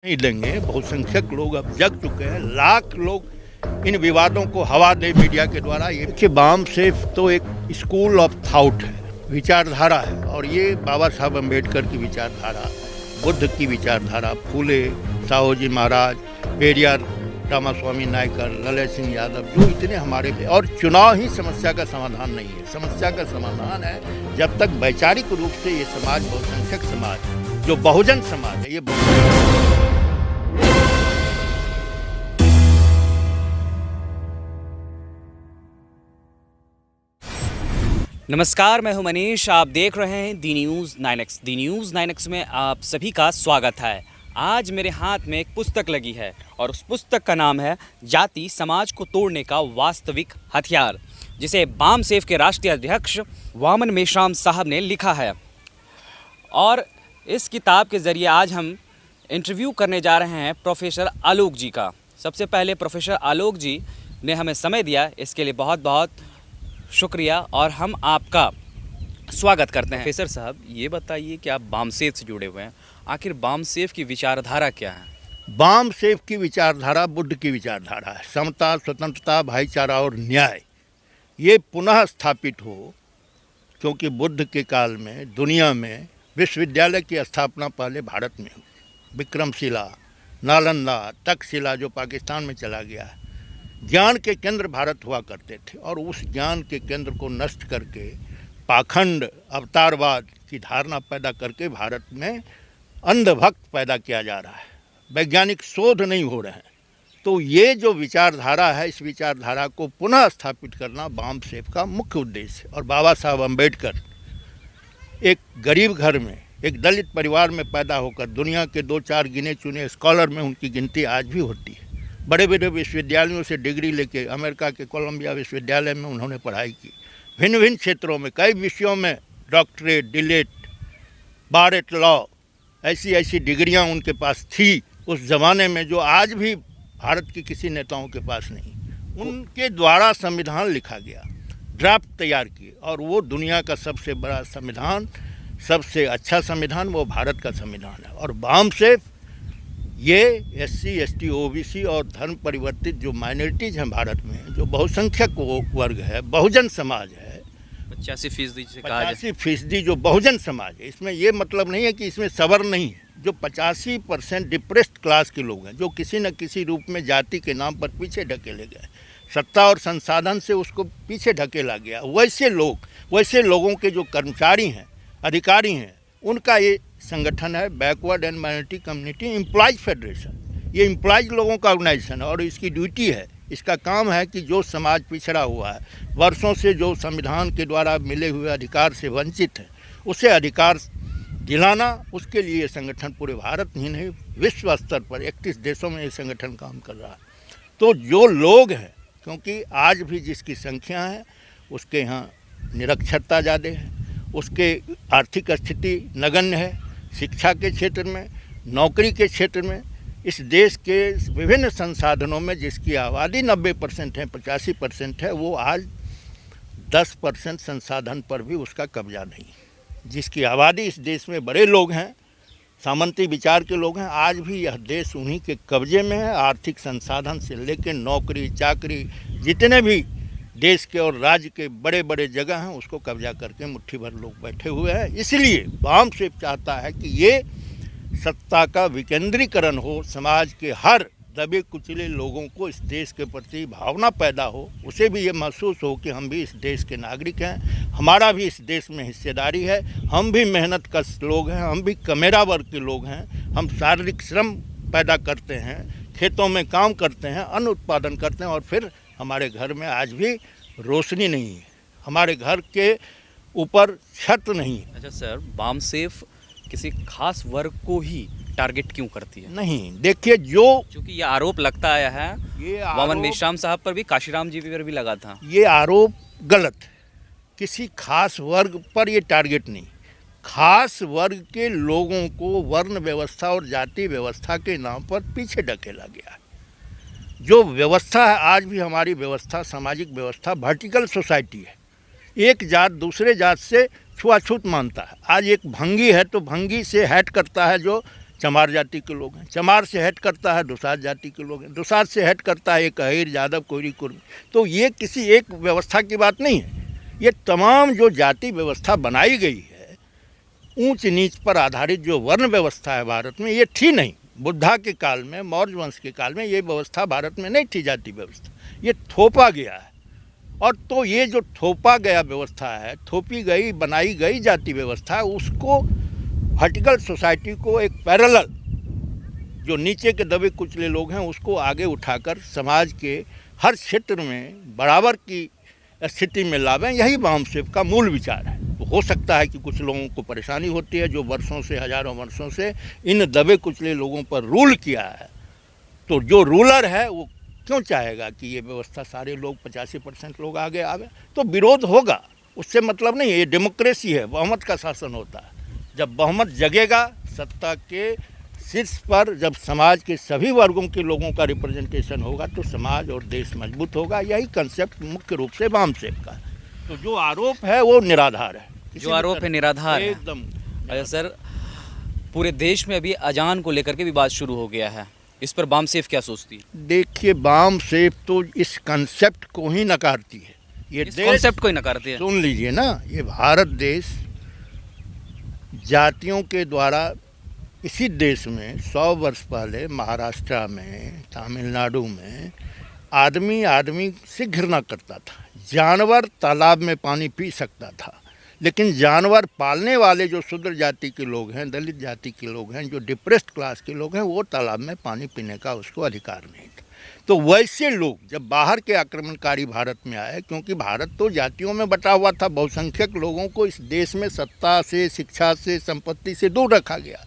नहीं देंगे। बहुसंख्यक लोग अब जग चुके हैं, लाख लोग इन विवादों को हवा दे मीडिया के द्वारा। ये देखिए, बाम सेफ तो एक स्कूल ऑफ थॉट है, विचारधारा है, और ये बाबा साहब अम्बेडकर की विचारधारा, बुद्ध की विचारधारा, फूले, साहूजी महाराज, पेरियार रामास्वामी नायकर, ललित सिंह यादव, जो इतने हमारे लिए। और चुनाव ही समस्या का समाधान नहीं है। समस्या का समाधान है जब तक वैचारिक रूप से ये समाज, बहुसंख्यक समाज, जो बहुजन समाज है, ये नमस्कार, मैं हूं मनीष। आप देख रहे हैं दी न्यूज़ 9X। दी न्यूज़ 9X में आप सभी का स्वागत है। आज मेरे हाथ में एक पुस्तक लगी है और उस पुस्तक का नाम है जाति समाज को तोड़ने का वास्तविक हथियार, जिसे बाम सेफ के राष्ट्रीय अध्यक्ष वामन मेश्राम साहब ने लिखा है। और इस किताब के ज़रिए आज हम इंटरव्यू करने जा रहे हैं प्रोफेसर आलोक जी का। सबसे पहले प्रोफेसर आलोक जी ने हमें समय दिया, इसके लिए बहुत बहुत शुक्रिया और हम आपका स्वागत करते हैं। प्रोफेसर साहब, ये बताइए कि आप बामसेफ से जुड़े हुए हैं, आखिर बामसेफ की विचारधारा क्या है? बाम सेफ की विचारधारा बुद्ध की विचारधारा है। समता, स्वतंत्रता, भाईचारा और न्याय ये पुनः स्थापित हो, क्योंकि बुद्ध के काल में दुनिया में विश्वविद्यालय की स्थापना पहले भारत में हुई। विक्रमशिला, नालंदा, तक्षशिला जो पाकिस्तान में चला गया है। ज्ञान के केंद्र भारत हुआ करते थे, और उस ज्ञान के केंद्र को नष्ट करके पाखंड, अवतारवाद की धारणा पैदा करके भारत में अंधभक्त पैदा किया जा रहा है। वैज्ञानिक शोध नहीं हो रहे हैं। तो ये जो विचारधारा है, इस विचारधारा को पुनः स्थापित करना बाम सेफ का मुख्य उद्देश्य है। और बाबा साहब अम्बेडकर एक गरीब घर में, एक दलित परिवार में पैदा होकर दुनिया के 2-4 गिने चुने स्कॉलर में उनकी गिनती आज भी होती है। बड़े बड़े विश्वविद्यालयों से डिग्री लेके अमेरिका के कोलंबिया विश्वविद्यालय में उन्होंने पढ़ाई की। भिन्न भिन्न क्षेत्रों में, कई विषयों में डॉक्टरेट, डिलेट, बार एट लॉ, ऐसी डिग्रियां उनके पास थी उस ज़माने में, जो आज भी भारत के किसी नेताओं के पास नहीं। उनके द्वारा संविधान लिखा गया, ड्राफ्ट तैयार किए, और वो दुनिया का सबसे बड़ा संविधान, सबसे अच्छा संविधान वो भारत का संविधान है। और बाम सेफ ये SC, ST, OBC और धर्म परिवर्तित जो माइनॉरिटीज़ हैं भारत में, जो बहुसंख्यक वर्ग है, बहुजन समाज है, 85% से कहा जाए, 85% जो बहुजन समाज है। इसमें ये मतलब नहीं है कि इसमें सवर्ण नहीं है। जो 85% डिप्रेस्ड क्लास के लोग हैं, जो किसी न किसी रूप में जाति के नाम पर पीछे ढकेले गए, सत्ता और संसाधन से उसको पीछे ढकेला गया, वैसे लोगों के जो कर्मचारी हैं, अधिकारी हैं, उनका ये संगठन है backward and minority community employees federation. ये एम्प्लॉयज लोगों का ऑर्गेनाइजेशन है, और इसकी ड्यूटी है, इसका काम है कि जो समाज पिछड़ा हुआ है, वर्षों से जो संविधान के द्वारा मिले हुए अधिकार से वंचित है, उसे अधिकार दिलाना। उसके लिए ये संगठन पूरे भारत ही नहीं, विश्व स्तर पर 31 देशों में ये संगठन काम कर रहा है। तो जो लोग हैं, क्योंकि आज भी जिसकी संख्या है उसके यहाँ निरक्षरता ज़्यादा है, उसके आर्थिक स्थिति नगण्य है, शिक्षा के क्षेत्र में, नौकरी के क्षेत्र में, इस देश के विभिन्न संसाधनों में जिसकी आबादी 90% है, 85% है, वो आज 10% संसाधन पर भी उसका कब्जा नहीं। जिसकी आबादी इस देश में बड़े लोग हैं, सामंती विचार के लोग हैं, आज भी यह देश उन्हीं के कब्जे में है। आर्थिक संसाधन से लेकर नौकरी चाकरी, जितने भी देश के और राज्य के बड़े बड़े जगह हैं, उसको कब्जा करके मुट्ठी भर लोग बैठे हुए हैं। इसलिए बाम सेफ चाहता है कि ये सत्ता का विकेंद्रीकरण हो, समाज के हर दबे कुचले लोगों को इस देश के प्रति भावना पैदा हो, उसे भी ये महसूस हो कि हम भी इस देश के नागरिक हैं, हमारा भी इस देश में हिस्सेदारी है, हम भी मेहनत कश लोग हैं, हम भी कमेरा वर्ग के लोग हैं, हम शारीरिक श्रम पैदा करते हैं, खेतों में काम करते हैं, अन्न उत्पादन करते हैं, और फिर हमारे घर में आज भी रोशनी नहीं है, हमारे घर के ऊपर छत नहीं है। अच्छा सर, बाम सेफ किसी खास वर्ग को ही टारगेट क्यों करती है? नहीं, देखिए, क्योंकि ये आरोप लगता आया है, ये वामन मेश्राम साहब पर भी, काशीराम जी पर भी लगा था। ये आरोप गलत है। किसी खास वर्ग पर ये टारगेट नहीं, खास वर्ग के लोगों को वर्ण व्यवस्था और जाति व्यवस्था के नाम पर पीछे ढकेला गया है। जो व्यवस्था है, आज भी हमारी व्यवस्था, सामाजिक व्यवस्था वर्टिकल सोसाइटी है। एक जात दूसरे जात से छुआछूत मानता है। आज एक भंगी है तो भंगी से हैट करता है जो चमार जाति के लोग हैं, चमार से हट करता है दुसाध जाति के लोग हैं, दुसाध से हट करता है एक अहीर, यादव, कोरी, कुर्मी। तो ये किसी एक व्यवस्था की बात नहीं है, ये तमाम जो जाति व्यवस्था बनाई गई है, ऊंच नीच पर आधारित जो वर्ण व्यवस्था है भारत में, ये थी नहीं। बुद्धा के काल में, मौर्य वंश के काल में ये व्यवस्था भारत में नहीं थी, जाति व्यवस्था, ये थोपा गया है। और तो ये जो थोपा गया व्यवस्था है, थोपी गई, बनाई गई जाति व्यवस्था है, उसको वर्टिकल सोसाइटी को एक पैरेलल, जो नीचे के दबे कुचले लोग हैं, उसको आगे उठाकर समाज के हर क्षेत्र में बराबर की स्थिति में लावें, यही वामसेव का मूल विचार है। तो हो सकता है कि कुछ लोगों को परेशानी होती है, जो वर्षों से, हजारों वर्षों से इन दबे कुचले लोगों पर रूल किया है, तो जो रूलर है वो क्यों चाहेगा कि ये व्यवस्था सारे लोग 85% लोग आगे आवे? तो विरोध होगा, उससे मतलब नहीं है, ये डेमोक्रेसी है, बहुमत का शासन होता है। जब बहुमत जगेगा, सत्ता के शीर्ष पर जब समाज के सभी वर्गों के लोगों का रिप्रेजेंटेशन होगा, तो समाज और देश मजबूत होगा। यही कंसेप्ट मुख्य रूप से वामसेव का है। तो जो आरोप है वो निराधार है, जो आरोप है निराधार है एकदम। अच्छा सर, पूरे देश में अभी अजान को लेकर के विवाद शुरू हो गया है, इस पर वामसेव क्या सोचती है? देखिए, वामसेव तो इस कंसेप्ट को ही नकारती है। ये इस देश, कॉन्सेप्ट को ही नकारती है। सुन लीजिए ना, ये भारत देश जातियों के द्वारा, इसी देश में 100 वर्ष पहले महाराष्ट्र में, तमिलनाडु में आदमी से घृणा करता था। जानवर तालाब में पानी पी सकता था, लेकिन जानवर पालने वाले जो शूद्र जाति के लोग हैं, दलित जाति के लोग हैं, जो डिप्रेस्ड क्लास के लोग हैं, वो तालाब में पानी पीने का उसको अधिकार नहीं था। तो वैसे लोग जब बाहर के आक्रमणकारी भारत में आए, क्योंकि भारत तो जातियों में बटा हुआ था, बहुसंख्यक लोगों को इस देश में सत्ता से, शिक्षा से, संपत्ति से दूर रखा गया।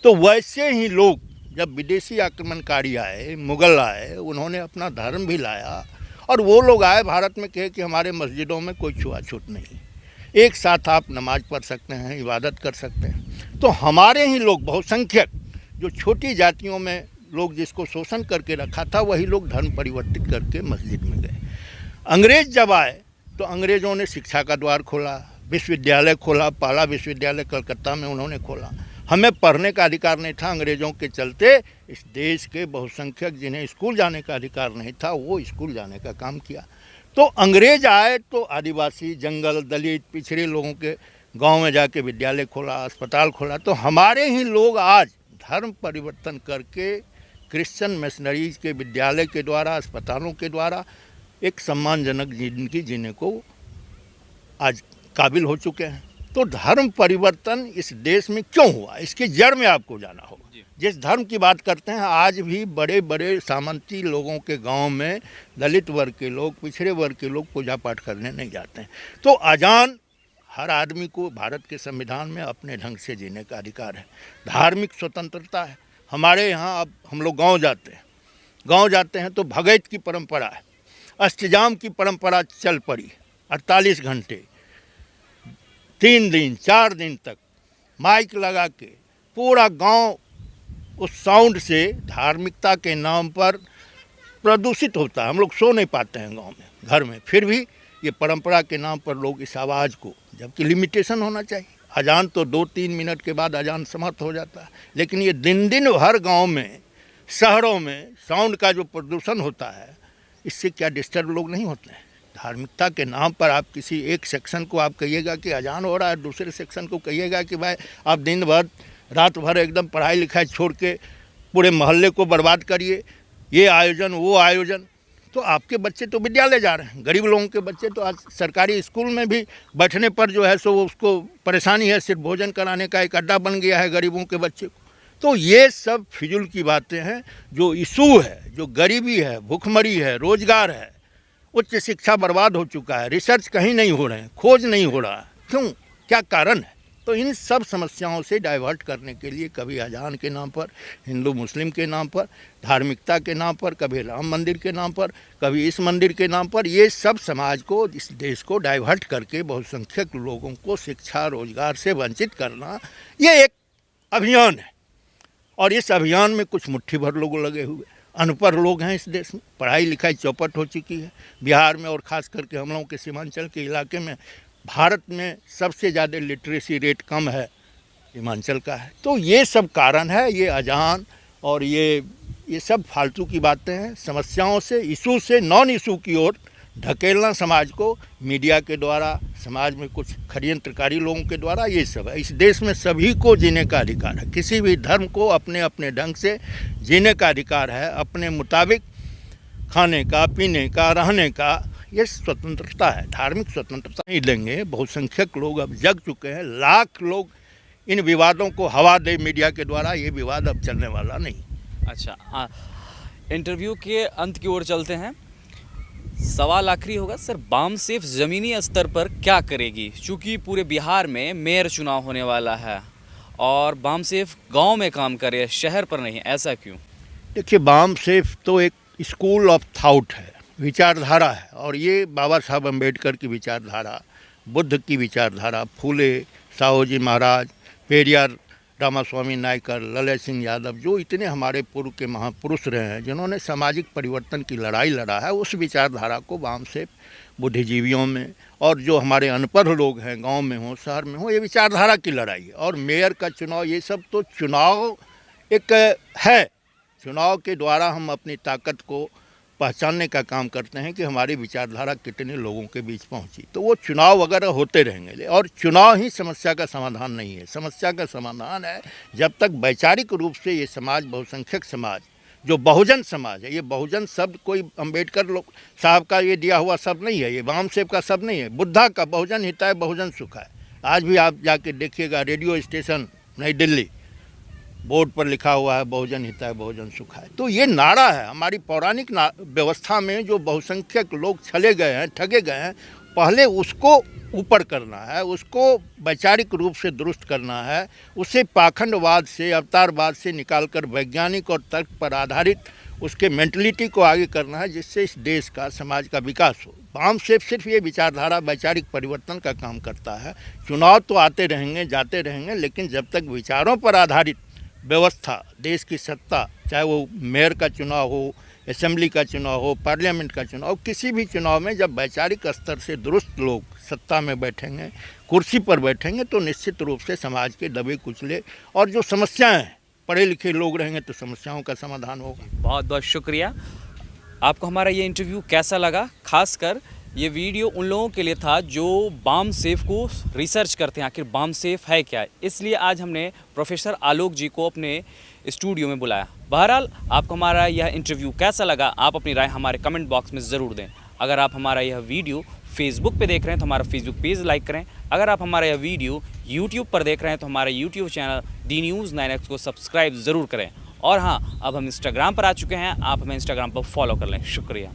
तो वैसे ही लोग जब विदेशी आक्रमणकारी आए, मुगल आए, उन्होंने अपना धर्म भी लाया, और वो लोग आए भारत में, कहे कि हमारे मस्जिदों में कोई छुआछूत नहीं, एक साथ आप नमाज पढ़ सकते हैं, इबादत कर सकते हैं। तो हमारे ही लोग बहुसंख्यक, जो छोटी जातियों में लोग जिसको शोषण करके रखा था, वही लोग धर्म परिवर्तित करके मस्जिद में गए। अंग्रेज जब आए तो अंग्रेज़ों ने शिक्षा का द्वार खोला, विश्वविद्यालय खोला, पहला विश्वविद्यालय कलकत्ता में उन्होंने खोला। हमें पढ़ने का अधिकार नहीं था, अंग्रेज़ों के चलते इस देश के बहुसंख्यक जिन्हें स्कूल जाने का अधिकार नहीं था, वो स्कूल जाने का काम किया। तो अंग्रेज आए तो आदिवासी, जंगल, दलित, पिछड़े लोगों के गांव में जाके विद्यालय खोला, अस्पताल खोला। तो हमारे ही लोग आज धर्म परिवर्तन करके क्रिश्चियन मिशनरीज के विद्यालय के द्वारा, अस्पतालों के द्वारा एक सम्मानजनक जिंदगी जीने को आज काबिल हो चुके हैं। तो धर्म परिवर्तन इस देश में क्यों हुआ, इसकी जड़ में आपको जाना होगा। जिस धर्म की बात करते हैं, आज भी बड़े बड़े सामंती लोगों के गांव में दलित वर्ग के लोग, पिछड़े वर्ग के लोग पूजा पाठ करने नहीं जाते हैं। तो अजान हर आदमी को भारत के संविधान में अपने ढंग से जीने का अधिकार है, धार्मिक स्वतंत्रता है। हमारे यहाँ अब हम लोग गांव जाते हैं तो भगत की परंपरा है, अष्टजाम की परंपरा चल पड़ी। 48 घंटे, 3 दिन 4 दिन तक माइक लगा के पूरा गांव उस साउंड से धार्मिकता के नाम पर प्रदूषित होता है। हम लोग सो नहीं पाते हैं गांव में, घर में, फिर भी ये परंपरा के नाम पर लोग इस आवाज़ को, जबकि लिमिटेशन होना चाहिए। अजान तो 2-3 मिनट के बाद अजान समाप्त हो जाता है, लेकिन ये दिन हर गांव में, शहरों में साउंड का जो प्रदूषण होता है, इससे क्या डिस्टर्ब लोग नहीं होते हैं? धार्मिकता के नाम पर आप किसी एक सेक्शन को आप कहिएगा कि अजान हो रहा है, दूसरे सेक्शन को कहिएगा कि भाई आप दिन भर रात भर एकदम पढ़ाई लिखाई छोड़ के पूरे मोहल्ले को बर्बाद करिए, ये आयोजन वो आयोजन। तो आपके बच्चे तो विद्यालय जा रहे हैं, गरीब लोगों के बच्चे तो आज सरकारी स्कूल में भी बैठने पर जो है सो उसको परेशानी है, सिर्फ भोजन कराने का एक अड्डा बन गया है गरीबों के बच्चे को। तो ये सब फिजूल की बातें हैं। जो इशू है, जो गरीबी है, भूखमरी है, रोजगार है, उच्च शिक्षा बर्बाद हो चुका है, रिसर्च कहीं नहीं हो रहे हैं, खोज नहीं हो रहा, क्यों, क्या कारण है? तो इन सब समस्याओं से डाइवर्ट करने के लिए कभी अजान के नाम पर, हिंदू मुस्लिम के नाम पर, धार्मिकता के नाम पर, कभी राम मंदिर के नाम पर, कभी इस मंदिर के नाम पर, ये सब समाज को, इस देश को डाइवर्ट करके बहुसंख्यक लोगों को शिक्षा रोजगार से वंचित करना, ये एक अभियान है। और इस अभियान में कुछ मुट्ठी भर लोग लगे हुए, अनपढ़ लोग हैं इस देश में, पढ़ाई लिखाई चौपट हो चुकी है। बिहार में और ख़ास करके हम लोगों के सीमांचल के इलाके में भारत में सबसे ज़्यादा लिटरेसी रेट कम है हिमाचल का है। तो ये सब कारण है, ये अजान और ये सब फालतू की बातें हैं। समस्याओं से, इशू से नॉन इशू की ओर ढकेलना समाज को मीडिया के द्वारा, समाज में कुछ षड्यंत्रकारी लोगों के द्वारा, ये सब है। इस देश में सभी को जीने का अधिकार है, किसी भी धर्म को अपने अपने ढंग से जीने का अधिकार है, अपने मुताबिक खाने का, पीने का, रहने का, ये स्वतंत्रता है। धार्मिक स्वतंत्रता नहीं देंगे। बहुसंख्यक लोग अब जग चुके हैं, लाख लोग इन विवादों को हवा दे मीडिया के द्वारा, ये विवाद अब चलने वाला नहीं। अच्छा, इंटरव्यू के अंत की ओर चलते हैं। सवाल आखिरी होगा सर, बामसेफ ज़मीनी स्तर पर क्या करेगी? चूँकि पूरे बिहार में मेयर चुनाव होने वाला है और बामसेफ गांव में काम करे, शहर पर नहीं, ऐसा क्यों? देखिए, बामसेफ तो एक स्कूल ऑफ थॉट है, विचारधारा है, और ये बाबा साहब अम्बेडकर की विचारधारा, बुद्ध की विचारधारा, फूले, साहूजी महाराज, पेरियार रामास्वामी नायकर, ललित सिंह यादव, जो इतने हमारे पूर्व के महापुरुष रहे हैं जिन्होंने सामाजिक परिवर्तन की लड़ाई लड़ा है, उस विचारधारा को बामसेफ बुद्धिजीवियों में, और जो हमारे अनपढ़ लोग हैं गांव में हो, शहर में हो, ये विचारधारा की लड़ाई है। और मेयर का चुनाव, ये सब तो चुनाव एक है, चुनाव के द्वारा हम अपनी ताकत को पहचानने का काम करते हैं कि हमारी विचारधारा कितने लोगों के बीच पहुंची। तो वो चुनाव वगैरह होते रहेंगे, और चुनाव ही समस्या का समाधान नहीं है। समस्या का समाधान है जब तक वैचारिक रूप से ये समाज, बहुसंख्यक समाज, जो बहुजन समाज है, ये बहुजन शब्द कोई अम्बेडकर लोग साहब का ये दिया हुआ शब्द नहीं है, ये बामसेफ का शब्द नहीं है, बुद्धा का बहुजन हिताय बहुजन सुख है। आज भी आप जाके देखिएगा, रेडियो स्टेशन नई दिल्ली, बोर्ड पर लिखा हुआ है बहुजन हिताय बहुजन सुखाय। तो ये नारा है हमारी पौराणिक व्यवस्था में। जो बहुसंख्यक लोग छले गए हैं, ठगे गए हैं, पहले उसको ऊपर करना है, उसको वैचारिक रूप से दुरुस्त करना है, उसे पाखंडवाद से, अवतारवाद से निकालकर वैज्ञानिक और तर्क पर आधारित उसके मेंटलिटी को आगे करना है, जिससे इस देश का, समाज का विकास हो। बामसेफ सिर्फ ये विचारधारा, वैचारिक परिवर्तन का काम करता है। चुनाव तो आते रहेंगे, जाते रहेंगे, लेकिन जब तक विचारों पर आधारित व्यवस्था, देश की सत्ता, चाहे वो मेयर का चुनाव हो, असेंबली का चुनाव हो, पार्लियामेंट का चुनाव हो, किसी भी चुनाव में जब वैचारिक स्तर से दुरुस्त लोग सत्ता में बैठेंगे, कुर्सी पर बैठेंगे, तो निश्चित रूप से समाज के दबे कुचले और जो समस्याएं हैं, पढ़े लिखे लोग रहेंगे तो समस्याओं का समाधान होगा। बहुत बहुत शुक्रिया। आपको हमारा ये इंटरव्यू कैसा लगा? खासकर ये वीडियो उन लोगों के लिए था जो बामसेफ को रिसर्च करते हैं, आखिर बामसेफ है क्या। इसलिए आज हमने प्रोफेसर आलोक जी को अपने स्टूडियो में बुलाया। बहरहाल, आपको हमारा यह इंटरव्यू कैसा लगा, आप अपनी राय हमारे कमेंट बॉक्स में ज़रूर दें। अगर आप हमारा यह वीडियो फेसबुक पे देख रहे हैं तो हमारा फेसबुक पेज लाइक करें। अगर आप हमारा यह वीडियो यूट्यूब पर देख रहे हैं तो हमारा यूट्यूब चैनल दी न्यूज़ 9X को सब्सक्राइब ज़रूर करें। और हाँ, अब हम इंस्टाग्राम पर आ चुके हैं, आप हमें इंस्टाग्राम पर फॉलो कर लें। शुक्रिया।